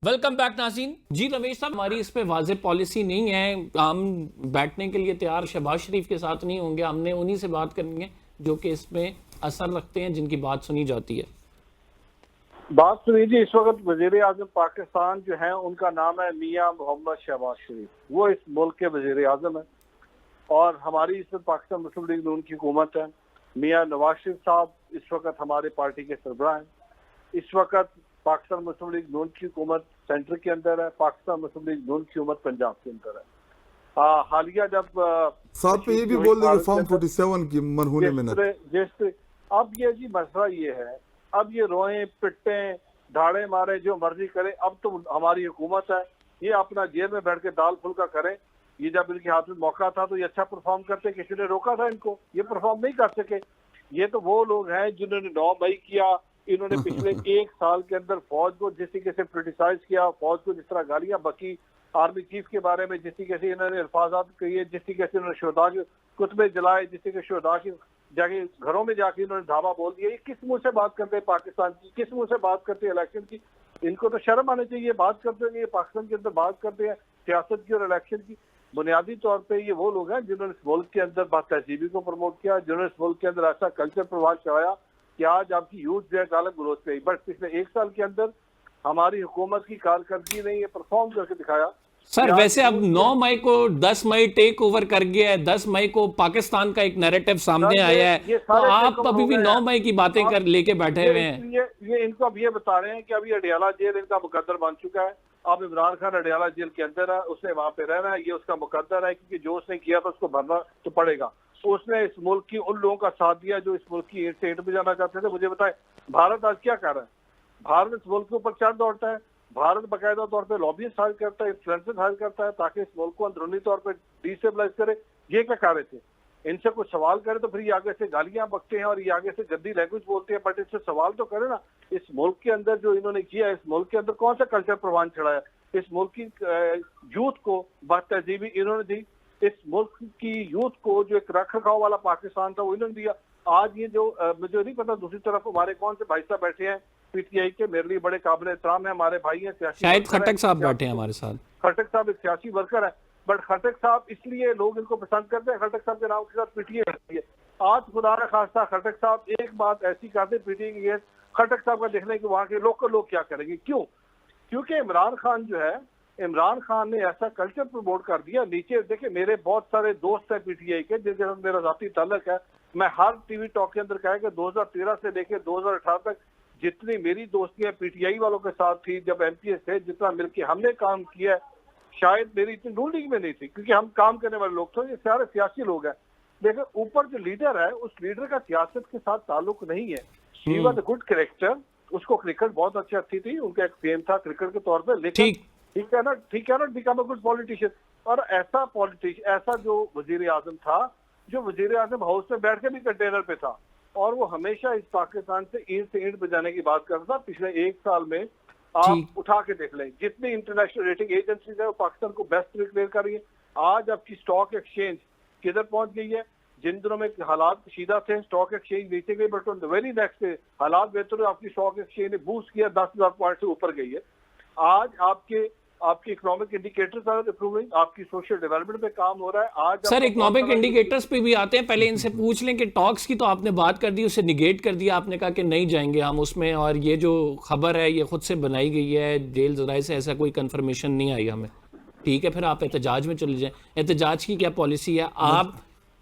Welcome back ناظرین. جی رویش صاحب, ہماری اس پہ واضح پالیسی نہیں ہے. ہم بیٹھنے کے لیے تیار شہباز شریف کے ساتھ نہیں ہوں گے. ہم نے انہی سے بات کرنی ہے جو کہ اس میں اثر رکھتے ہیں, جن کی بات سنی جاتی ہے. بات سنی جی. اس وقت وزیر اعظم پاکستان جو ہیں ان کا نام ہے میاں محمد شہباز شریف. وہ اس ملک کے وزیر اعظم ہیں اور ہماری اس وقت پاکستان مسلم لیگ نون کی حکومت ہے. میاں نواز شریف صاحب اس وقت ہمارے پارٹی کے سربراہ ہیں. اس وقت پاکستان مسلم لیگ نون کی حکومت سینٹر کے اندر ہے. پاکستان مسلم لیگ نون کی حکومت پنجاب کے اندر ہے. حالیہ جب صاحب پہ یہ بھی بول دیں کہ فارم 47 کی مرہون منت اب یہ جی مسئلہ یہ ہے, اب یہ روئیں پٹیں دھاڑے مارے جو مرضی کریں. اب تو ہماری حکومت ہے, یہ اپنا جیل میں بیٹھ کے دال پھلکا کریں. یہ جب ان کے ہاتھ میں موقع تھا تو یہ اچھا پرفارم کرتے, کسی نے روکا تھا ان کو, یہ پرفارم نہیں کر سکے. یہ تو وہ لوگ ہیں جنہوں نے 9 مئی کیا. انہوں نے پچھلے 1 سال کے اندر فوج کو جس طریقے سے کرٹیسائز کیا, فوج کو جس طرح گالیاں بکی, آرمی چیف کے بارے میں جس طریقے سے انہوں نے الفاظات کہی, جس طریقے سے انہوں نے شہداء کے کتبے جلائے, جس طریقے سے شہداء کی جا کے گھروں میں جا کے انہوں نے دھاوا بول دیا. یہ کس منہ سے بات کرتے ہیں پاکستان کی, کس منہ سے بات کرتے ہیں الیکشن کی؟ ان کو تو شرم آنے چاہیے. بات کرتے ہیں یہ پاکستان کے اندر بات کرتے ہیں سیاست کی اور الیکشن کی. بنیادی طور پہ یہ وہ لوگ ہیں جنہوں نے اس ملک کے اندر بات تہذیبی کو پروموٹ کیا, جنہوں نے اس ملک کے اندر ایسا کلچر پروان چڑھایا کہ آج آپ کی یوتھ جو ہے غالب گلوچ پہ. بٹ پچھلے 1 سال کے اندر ہماری حکومت کی کارکردگی نے یہ پرفارم کر کے دکھایا. سر ویسے اب 9 مئی کو 10 مئی ٹیک اوور کر گیا ہے. 10 مئی کو پاکستان کا ایک نیریٹو سامنے آیا ہے, تو آپ ابھی بھی 9 مئی کی باتیں لے کے بیٹھے ہوئے ہیں. یہ ان کو اب یہ بتا رہے ہیں کہ ابھی اڈیالہ جیل ان کا مقدر بن چکا ہے. اب عمران خان اڈیالہ جیل کے اندر ہے, اس نے وہاں پہ رہنا ہے, یہ اس کا مقدر ہے, کیونکہ جو اس نے کیا تھا اس کو بھرنا تو پڑے گا. تو اس نے اس ملک کی ان لوگوں کا ساتھ دیا جو اس ملک کی اینٹ سے اینٹ بجانا چاہتے تھے. مجھے بتائیں بھارت آج کیا کر رہا ہے؟ بھارت اس ملک کے اوپر چڑھ دوڑتا ہے. بھارت باقاعدہ طور پہ لابیسٹ ہائر کرتا ہے, انفلوئنسر ہائر کرتا ہے تاکہ اس ملک کو اندرونی طور پہ ڈیسٹیبلائز کرے. یہ کیا کر رہے تھے؟ ان سے کوئی سوال کرے تو پھر یہ آگے سے گالیاں بکتے ہیں اور یہ آگے سے گندی لینگویج بولتے ہیں. بٹ اس سے سوال تو کرے نا, اس ملک کے اندر جو انہوں نے کیا, اس ملک کے اندر کون سا کلچر پروان چڑھایا؟ اس ملک کی یوتھ کو بات تہذیبی انہوں نے دی. اس ملک کی یوتھ کو جو ایک رکھ رکھاؤ والا پاکستان تھا وہ انہوں نے دیا. آج یہ جو مجھے نہیں پتا دوسری طرف ہمارے کون سے بھائی صاحب بیٹھے ہیں پی ٹی آئی کے, میرے لیے بڑے قابل احترام ہیں, ہمارے بھائی ہیں, شاید خٹک صاحب بیٹھے ہیں ہمارے ساتھ. خٹک صاحب ایک سیاسی ورکر ہے, بٹ خٹک صاحب اس لیے لوگ ان کو پسند کرتے ہیں, خٹک صاحب کے نام کے ساتھ پی ٹی آئی رہتی ہے. آج خدا نہ خواستہ خٹک صاحب ایک بات ایسی کرتے پی ٹی آئی کے, خٹک صاحب کا دیکھنے کہ وہاں کے لوکل لوگ کیا کریں گے. کیوں؟ کیونکہ عمران خان جو ہے, عمران خان نے ایسا کلچر پروموٹ کر دیا. نیچے دیکھیں میرے بہت سارے دوست ہیں پی ٹی آئی کے جن کے ساتھ میرا ذاتی تعلق ہے. میں ہر ٹی وی ٹاک کے اندر کہا کہ 2013 سے لے کے 2018 تک جتنی میری دوستیاں پی ٹی آئی والوں کے ساتھ تھی, جب ایم پی ایس تھے, جتنا مل کے ہم نے کام کیا ہے, شاید میری اتنی نون لیگ میں نہیں تھی, کیونکہ ہم کام کرنے والے لوگ تھے. یہ سارے سیاسی لوگ ہیں. لیکن اوپر جو لیڈر ہے اس لیڈر کا سیاست کے ساتھ تعلق نہیں ہے. He was a good character, اس کو کرکٹ بہت اچھی آتی تھی, ان کا ایک فیم تھا کرکٹ کے طور پہ, لیکن ٹھیک ہے نا بیکم اے گڈ پولیٹیشین. اور ایسا جو وزیر اعظم تھا, جو وزیر اعظم ہاؤس میں بیٹھ کے بھی کنٹینر پہ تھا, اور وہ ہمیشہ اس پاکستان سے اینٹ بجانے کی بات کرتا تھا. پچھلے 1 سال میں آپ اٹھا کے دیکھ لیں جتنی انٹرنیشنل ریٹنگ ایجنسیز ہیں وہ پاکستان کو بیسٹ ڈکلیئر کر رہی ہیں. آج آپ کی سٹاک ایکسچینج کدھر پہنچ گئی ہے؟ جن دنوں میں حالات کشیدہ تھے سٹاک ایکسچینج نیچے گئی, بٹ ویری نیکسٹ ڈے حالات بہتر ہوئے, آپ کی سٹاک ایکسچینج نے بوسٹ کیا, 10,000 پوائنٹ سے اوپر گئی ہے. آج آپ کے اکنامک انڈیکیٹرز آر امپروونگ, آپ کی سوشل ڈیولپمنٹ پہ کام ہو رہا ہے. آج سر اکنامک انڈیکیٹرز پہ بھی آتے ہیں, پہلے ان سے پوچھ لیں کہ ٹاکس کی تو آپ نے بات کر دی, اسے نگیٹ کر دیا, آپ نے کہا کہ نہیں جائیں گے ہم اس میں, اور یہ جو خبر ہے یہ خود سے بنائی گئی ہے, جیل ذرائع سے ایسا کوئی کنفرمیشن نہیں آئی ہمیں. ٹھیک ہے, پھر آپ احتجاج میں چلے جائیں. احتجاج کی کیا پالیسی ہے؟ آپ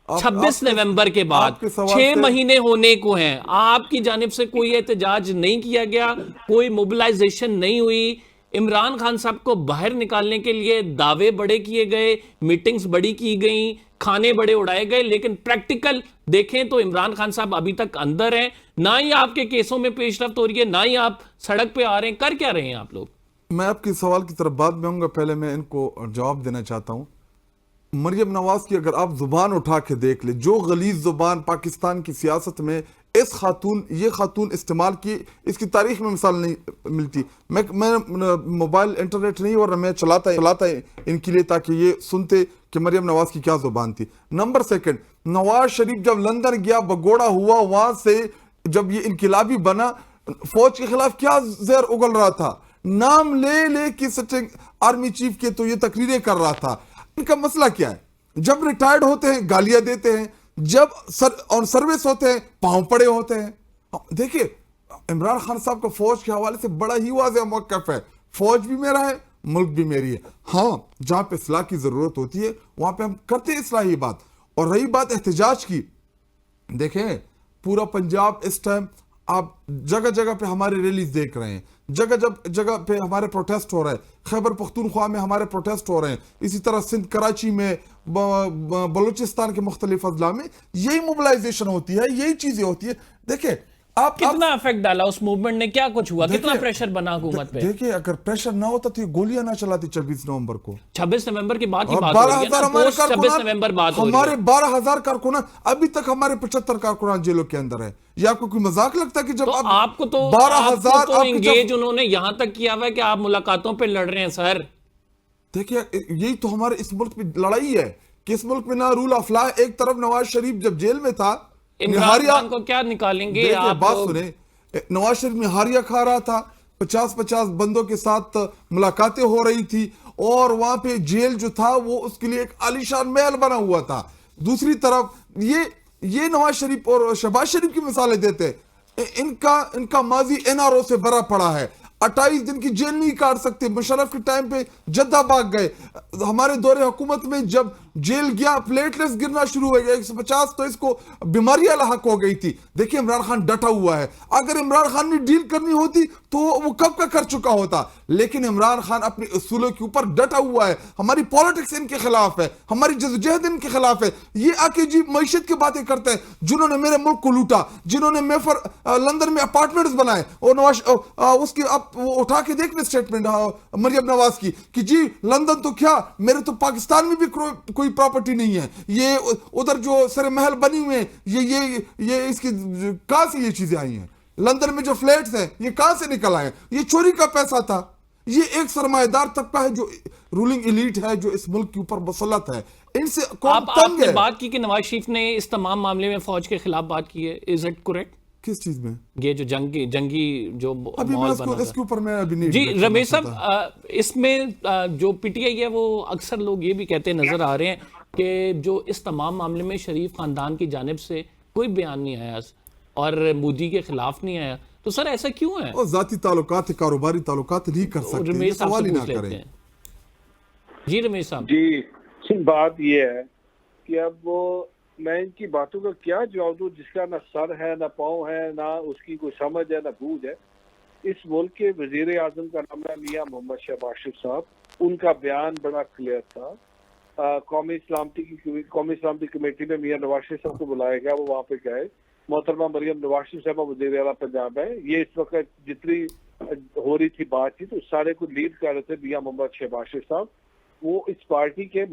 26 نومبر کے بعد 6 مہینے ہونے کو ہیں, آپ کی جانب سے کوئی احتجاج نہیں کیا گیا, کوئی موبلائزیشن نہیں ہوئی. عمران خان صاحب کو باہر نکالنے کے لیے دعوے بڑے کیے گئے, میٹنگز بڑی کی گئیں, کھانے بڑے اڑائے گئے, لیکن پریکٹیکل دیکھیں تو عمران خان صاحب ابھی تک اندر ہیں. نہ ہی آپ کے کیسوں میں پیش رفت ہو رہی ہے, نہ ہی آپ سڑک پہ آ رہے ہیں. کر کیا رہے ہیں آپ لوگ؟ میں آپ کی سوال کی طرف بعد میں ہوں گا, پہلے میں ان کو جواب دینا چاہتا ہوں. مریم نواز کی اگر آپ زبان اٹھا کے دیکھ لیں, جو غلیظ زبان پاکستان کی سیاست میں یہ خاتون استعمال کی, اس کی تاریخ میں مثال نہیں ملتی. میں موبائل انٹرنیٹ نہیں اور میں چلاتا ان کے لیے تاکہ یہ سنتے کہ مریم نواز کی کیا زبان تھی. نمبر سیکنڈ, نواز شریف جب لندن گیا, بگوڑا ہوا, وہاں سے جب یہ انقلابی بنا, فوج کے خلاف کیا زہر اگل رہا تھا, نام لے لے کے سٹنگ آرمی چیف کے تو یہ تقریریں کر رہا تھا. ان کا مسئلہ کیا ہے؟ جب ریٹائرڈ ہوتے ہیں گالیاں دیتے ہیں, جب آن سروس ہوتے ہیں پاؤں پڑے ہوتے ہیں. دیکھیں عمران خان صاحب کا فوج کے حوالے سے بڑا ہی واضح موقف ہے, فوج بھی میرا ہے, ملک بھی میری ہے. ہاں جہاں پہ اصلاح کی ضرورت ہوتی ہے وہاں پہ ہم کرتے ہیں اصلاحی بات. اور رہی بات احتجاج کی, دیکھیں پورا پنجاب اس ٹائم آپ جگہ جگہ پہ ہمارے ریلیز دیکھ رہے ہیں, جگہ جگہ پہ ہمارے پروٹیسٹ ہو رہے ہیں, خیبر پختونخوا میں ہمارے پروٹیسٹ ہو رہے ہیں, اسی طرح سندھ کراچی میں, بلوچستان کے مختلف اضلاع میں یہی موبلائزیشن ہوتی ہے, یہی چیزیں ہوتی ہے. دیکھیں آپ کتنا افیکٹ ڈالا اس موومنٹ نے, کیا کچھ ہوا, کتنا پریشر بنا حکومت پہ؟ دیکھیں اگر پریشر نہ ہوتا تو یہ گولیاں نہ چلاتی 26 نومبر کو. 26 نومبر کی بات ہی بات ہو رہی ہے نا, پوسٹ 26 نومبر بات ہو رہی ہے. ہمارے 12,000 کارکنان, ابھی تک ہمارے 75 کارکنان جیلوں کے اندر ہیں. یہ آپ کو کوئی مذاق لگتا ہے کہ جب آپ کو تو 12,000 انگیج انہوں نے یہاں تک کیا ہوا ہے کہ آپ ملاقاتوں پہ لڑ رہے ہیں سر. دیکھیں یہی تو ہمارے اس ملک میں لڑائی ہے کہ اس ملک میں نہ رول آف لا. ایک طرف نواز شریف جب جیل میں تھا, عمران خان کو کیا نکالیں گے آپ؟ بات سنیں, نواز شریف نہاریہ کھا رہا تھا, 50 بندوں کے ساتھ ملاقاتیں ہو رہی تھی, اور وہاں پہ جیل جو تھا وہ اس کے لیے ایک عالیشان محل بنا ہوا تھا. دوسری طرف یہ نواز شریف اور شہباز شریف کی مثالیں دیتے, ان کا ماضی NRO سے بھرا پڑا ہے. 28 دن کی جیل نہیں کاٹ سکتے. مشرف کے ٹائم پہ جدہ بھاگ گئے. ہمارے دور حکومت میں جب جیل گیا پلیٹلیٹس گرنا شروع ہو گیا, 150 تو اس کو بیماریاں لاحق ہو گئی تھی. دیکھیں عمران خان ڈٹا ہوا ہے. اگر عمران خان نے ڈیل کرنی ہوتی تو وہ کب کا کر چکا ہوتا, لیکن عمران خان اپنے اصولوں کے اوپر ڈٹا ہوا ہے. ہماری پالیٹکس ان کے خلاف ہے, ہماری جدوجہد ان کے خلاف ہے. یہ آ کے جی معیشت کی باتیں کرتے ہیں, جنہوں نے میرے ملک کو لوٹا, جنہوں نے لندن میں اپارٹمنٹس بنائے, اور اس کی وہ اٹھا کے دیکھنے سٹیٹمنٹ مریم نواز کی کہ جی لندن تو کیا, میرے تو پاکستان میں بھی کوئی پراپرٹی نہیں ہے. یہ ادھر جو سر محل بنی ہوئے یہ اس کی کہاں سے یہ چیزیں آئی ہیں؟ لندن میں جو فلیٹس ہیں یہ کہاں سے نکل آئے؟ یہ چوری کا پیسہ تھا. یہ ایک سرمایہ دار طبقہ ہے جو رولنگ ایلیٹ ہے, جو اس ملک کے اوپر مسلط ہے. ان سے قوم تنگ ہے. آپ نے بات کی کہ نواز شریف نے اس تمام معاملے میں فوج کے خلاف بات کی ہے, از اٹ کریکٹ؟ کس چیز میں؟ یہ جو جنگی جو ماحول بنا اس کے اوپر میں ابھی نہیں. جی رمیش صاحب, اس میں جو پی ٹی آئی ہے وہ اکثر لوگ یہ بھی کہتے نظر آ رہے ہیں کہ جو اس تمام معاملے میں شریف خاندان کی جانب سے کوئی بیان نہیں آیا اور مودی کے خلاف نہیں آیا, تو سر ایسا کیوں ہے؟ اور ذاتی تعلقات, کاروباری تعلقات نہیں کر سکتے, رمیش صاحب سوال ہی سے نہ پوچھ لیتے کریں. ہیں. جی رمیش صاحب. جی بات یہ ہے کہ اب میں ان کی باتوں کا کیا جواب دوں جس کا نہ سر ہے نہ پاؤں ہے, نہ اس کی کوئی سمجھ ہے نہ بوجھ ہے. اس ملک کے وزیر اعظم کا نام ہے میاں محمد شہباز شریف صاحب. ان کا بیان بڑا کلیئر تھا. قومی سلامتی کمیٹی میں میاں نواز شریف صاحب کو بلایا گیا, وہ وہاں پہ گئے. محترمہ مریم نواز شریف صاحبہ وزیر اعلیٰ پنجاب ہے. یہ اس وقت جتنی ہو رہی تھی بات چیت اس سارے کو لیڈ کر رہے تھے میاں محمد شہباز شریف صاحب. وہ اس پارٹی کے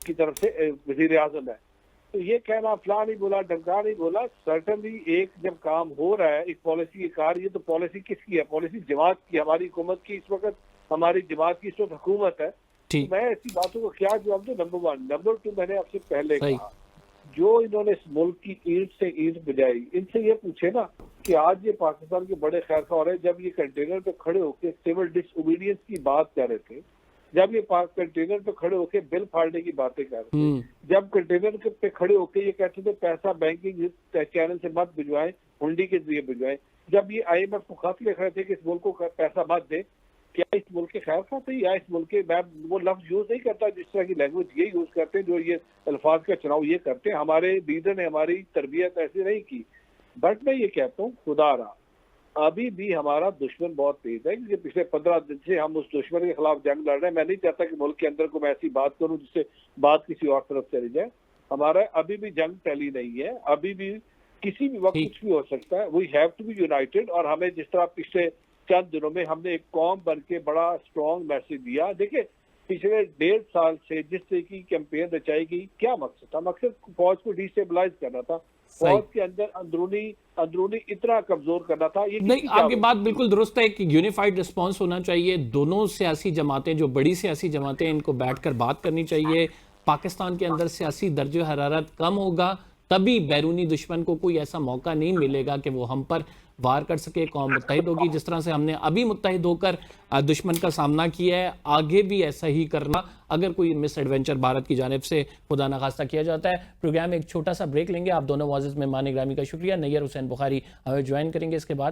کی طرف سے وزیر اعظم ہے. تو یہ کہنا فلاں نہیں بولا ڈمکا نہیں بولا, سرٹنلی ایک جب کام ہو رہا ہے ایک پالیسی کی کار, یہ تو پالیسی کس کی ہے؟ پالیسی جماعت کی, ہماری حکومت کی. اس وقت ہماری جماعت کی اس وقت حکومت ہے. میں ایسی باتوں کو کیا جواب دوں؟ نمبر 1. نمبر 2, میں نے آپ سے پہلے کہا جو انہوں نے اس ملک کی اینٹ سے اینٹ بجائی, ان سے یہ پوچھے نا کہ آج یہ پاکستان کے بڑے خیر خواہ ہو رہے ہیں. جب یہ کنٹینر پہ کھڑے ہو کے سول ڈس اوبیڈینس کی بات کر رہے تھے, جب یہ کنٹینر پہ کھڑے ہو کے بل پھاڑنے کی باتیں کر رہے تھے, جب کنٹینر پہ کھڑے ہو کے یہ کہتے تھے پیسہ بینکنگ چینل سے مت بھجوائیں, ہنڈی کے ذریعے بھجوائیں, جب یہ IMF کو خط لکھ رہے تھے کہ اس ملک کو پیسہ مت دے, کیا اس ملک کے خیر خواہ تھے یا اس ملک کے, میں وہ لفظ یوز نہیں کرتا جس طرح کی لینگویج یہ یوز کرتے ہیں جو یہ الفاظ کا چناؤ یہ کرتے ہیں. ہمارے لیڈر نے ہماری تربیت ایسی نہیں کی. بٹ میں یہ کہتا ہوں خدا رہا ابھی بھی ہمارا دشمن بہت تیز ہے, کیونکہ پچھلے 15 دن سے ہم اس دشمن کے خلاف جنگ لڑ رہے ہیں. میں نہیں چاہتا کہ ملک کے اندر کو میں ایسی بات کروں جس سے بات کسی اور طرف چلی جائے. ہمارا ابھی بھی جنگ ٹلی نہیں ہے, ابھی بھی کسی بھی وقت کچھ بھی ہو سکتا ہے. We have to be united. اور ہمیں جس طرح پچھلے چند دنوں میں ہم نے ایک قوم بن کے بڑا اسٹرانگ میسج دیا. دیکھیں پچھلے 1.5 سال سے جس طرح کی کیمپین رچائی گئی, کیا مقصد تھا؟ مقصد فوج کو ڈیسٹیبلائز کرنا تھا, فوج کے اندر اندرونی اتنا کمزور کرنا تھا. نہیں, آپ کی بات بالکل درست ہے کہ یونیفائڈ رسپانس ہونا چاہیے. دونوں سیاسی جماعتیں, جو بڑی سیاسی جماعتیں, ان کو بیٹھ کر بات کرنی چاہیے. پاکستان کے اندر سیاسی درجہ حرارت کم ہوگا تبھی بیرونی دشمن کو کوئی ایسا موقع نہیں ملے گا کہ وہ ہم پر وار کر سکے, قوم متحد ہوگی. جس طرح سے ہم نے ابھی متحد ہو کر دشمن کا سامنا کیا ہے, آگے بھی ایسا ہی کرنا اگر کوئی مس ایڈونچر بھارت کی جانب سے خدا نخواستہ کیا جاتا ہے. پروگرام ایک چھوٹا سا بریک لیں گے. آپ دونوں معزز مہمان گرامی کا شکریہ. نیئر حسین بخاری ہمیں جوائن کریں گے اس کے بعد.